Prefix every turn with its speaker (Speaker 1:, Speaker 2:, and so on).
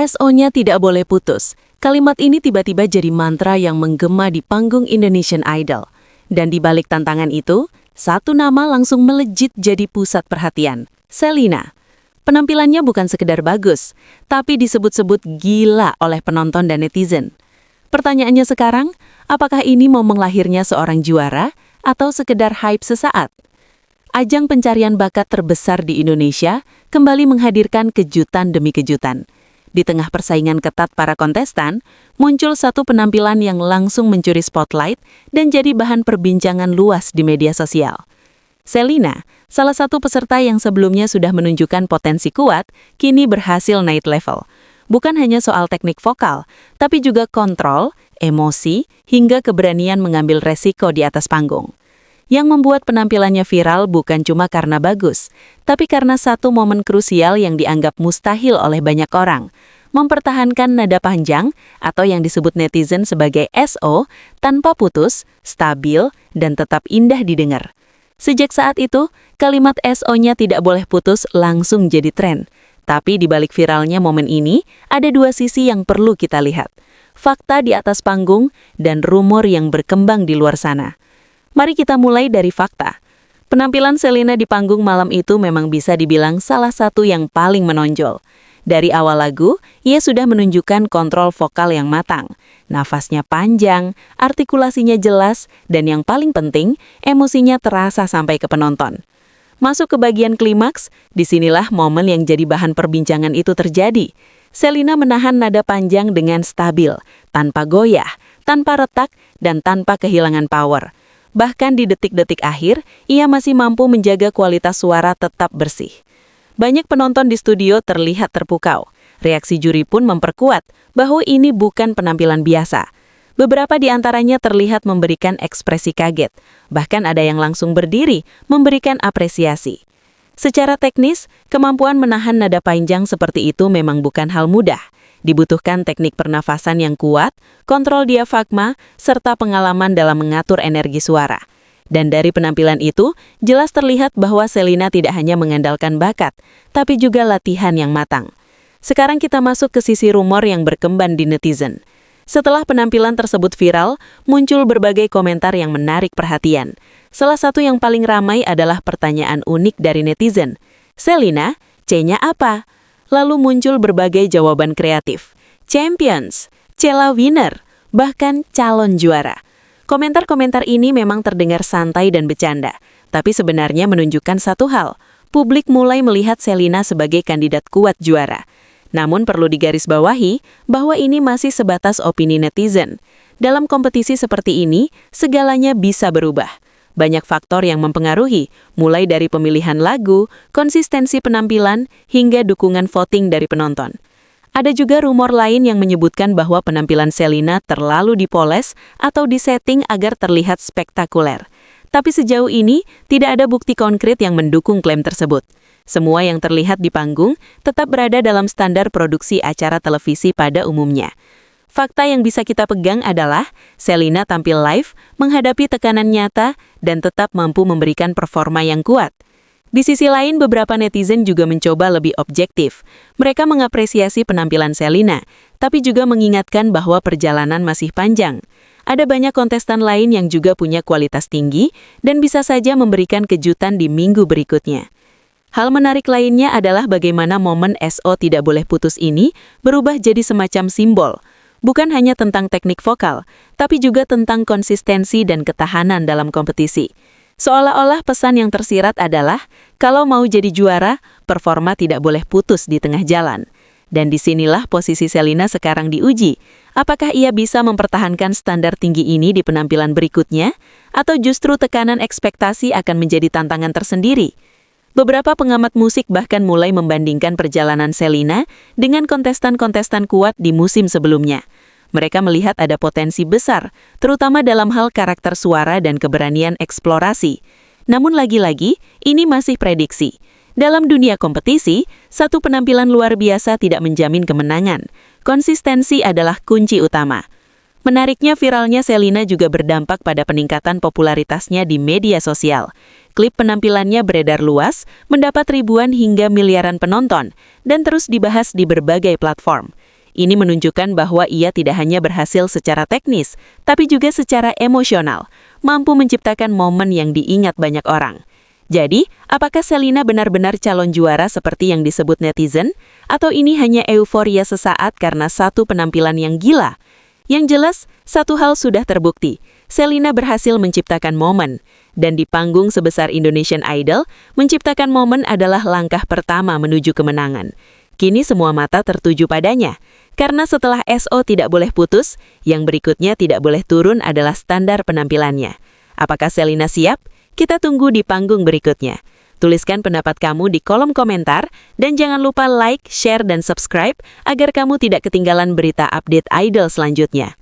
Speaker 1: SO-nya tidak boleh putus. Kalimat ini tiba-tiba jadi mantra yang menggema di panggung Indonesian Idol. Dan di balik tantangan itu, satu nama langsung melejit jadi pusat perhatian, Shelina. Penampilannya bukan sekedar bagus, tapi disebut-sebut gila oleh penonton dan netizen. Pertanyaannya sekarang, apakah ini momen lahirnya seorang juara atau sekedar hype sesaat? Ajang pencarian bakat terbesar di Indonesia kembali menghadirkan kejutan demi kejutan. Di tengah persaingan ketat para kontestan, muncul satu penampilan yang langsung mencuri spotlight dan jadi bahan perbincangan luas di media sosial. Shelina, salah satu peserta yang sebelumnya sudah menunjukkan potensi kuat, kini berhasil naik level. Bukan hanya soal teknik vokal, tapi juga kontrol, emosi, hingga keberanian mengambil resiko di atas panggung. Yang membuat penampilannya viral bukan cuma karena bagus, tapi karena satu momen krusial yang dianggap mustahil oleh banyak orang, mempertahankan nada panjang atau yang disebut netizen sebagai SO tanpa putus, stabil, dan tetap indah didengar. Sejak saat itu, kalimat SO-nya tidak boleh putus langsung jadi tren. Tapi di balik viralnya momen ini, ada dua sisi yang perlu kita lihat. Fakta di atas panggung dan rumor yang berkembang di luar sana. Mari kita mulai dari fakta. Penampilan Shelina di panggung malam itu memang bisa dibilang salah satu yang paling menonjol. Dari awal lagu, ia sudah menunjukkan kontrol vokal yang matang. Nafasnya panjang, artikulasinya jelas, dan yang paling penting, emosinya terasa sampai ke penonton. Masuk ke bagian klimaks, disinilah momen yang jadi bahan perbincangan itu terjadi. Shelina menahan nada panjang dengan stabil, tanpa goyah, tanpa retak, dan tanpa kehilangan power. Bahkan di detik-detik akhir, ia masih mampu menjaga kualitas suara tetap bersih. Banyak penonton di studio terlihat terpukau. Reaksi juri pun memperkuat bahwa ini bukan penampilan biasa. Beberapa di antaranya terlihat memberikan ekspresi kaget. Bahkan ada yang langsung berdiri, memberikan apresiasi. Secara teknis, kemampuan menahan nada panjang seperti itu memang bukan hal mudah. Dibutuhkan teknik pernafasan yang kuat, kontrol diafragma, serta pengalaman dalam mengatur energi suara. Dan dari penampilan itu, jelas terlihat bahwa Shelina tidak hanya mengandalkan bakat, tapi juga latihan yang matang. Sekarang kita masuk ke sisi rumor yang berkembang di netizen. Setelah penampilan tersebut viral, muncul berbagai komentar yang menarik perhatian. Salah satu yang paling ramai adalah pertanyaan unik dari netizen. Shelina, C-nya apa? Lalu muncul berbagai jawaban kreatif. Champions, Cella winner, bahkan calon juara. Komentar-komentar ini memang terdengar santai dan bercanda, tapi sebenarnya menunjukkan satu hal. Publik mulai melihat Shelina sebagai kandidat kuat juara. Namun perlu digarisbawahi bahwa ini masih sebatas opini netizen. Dalam kompetisi seperti ini, segalanya bisa berubah. Banyak faktor yang mempengaruhi, mulai dari pemilihan lagu, konsistensi penampilan, hingga dukungan voting dari penonton. Ada juga rumor lain yang menyebutkan bahwa penampilan Shelina terlalu dipoles atau disetting agar terlihat spektakuler. Tapi sejauh ini, tidak ada bukti konkret yang mendukung klaim tersebut. Semua yang terlihat di panggung tetap berada dalam standar produksi acara televisi pada umumnya. Fakta yang bisa kita pegang adalah Shelina tampil live, menghadapi tekanan nyata, dan tetap mampu memberikan performa yang kuat. Di sisi lain, beberapa netizen juga mencoba lebih objektif. Mereka mengapresiasi penampilan Shelina, tapi juga mengingatkan bahwa perjalanan masih panjang. Ada banyak kontestan lain yang juga punya kualitas tinggi dan bisa saja memberikan kejutan di minggu berikutnya. Hal menarik lainnya adalah bagaimana momen SO tidak boleh putus ini berubah jadi semacam simbol. Bukan hanya tentang teknik vokal, tapi juga tentang konsistensi dan ketahanan dalam kompetisi. Seolah-olah pesan yang tersirat adalah, kalau mau jadi juara, performa tidak boleh putus di tengah jalan. Dan disinilah posisi Shelina sekarang diuji. Apakah ia bisa mempertahankan standar tinggi ini di penampilan berikutnya? Atau justru tekanan ekspektasi akan menjadi tantangan tersendiri? Beberapa pengamat musik bahkan mulai membandingkan perjalanan Shelina dengan kontestan-kontestan kuat di musim sebelumnya. Mereka melihat ada potensi besar, terutama dalam hal karakter suara dan keberanian eksplorasi. Namun lagi-lagi, ini masih prediksi. Dalam dunia kompetisi, satu penampilan luar biasa tidak menjamin kemenangan. Konsistensi adalah kunci utama. Menariknya, viralnya Shelina juga berdampak pada peningkatan popularitasnya di media sosial. Klip penampilannya beredar luas, mendapat ribuan hingga miliaran penonton, dan terus dibahas di berbagai platform. Ini menunjukkan bahwa ia tidak hanya berhasil secara teknis, tapi juga secara emosional, mampu menciptakan momen yang diingat banyak orang. Jadi, apakah Selina benar-benar calon juara seperti yang disebut netizen? Atau ini hanya euforia sesaat karena satu penampilan yang gila? Yang jelas, satu hal sudah terbukti. Selina berhasil menciptakan momen. Dan di panggung sebesar Indonesian Idol, menciptakan momen adalah langkah pertama menuju kemenangan. Kini semua mata tertuju padanya. Karena setelah SO tidak boleh putus, yang berikutnya tidak boleh turun adalah standar penampilannya. Apakah Selina siap? Kita tunggu di panggung berikutnya. Tuliskan pendapat kamu di kolom komentar, dan jangan lupa like, share, dan subscribe agar kamu tidak ketinggalan berita update idol selanjutnya.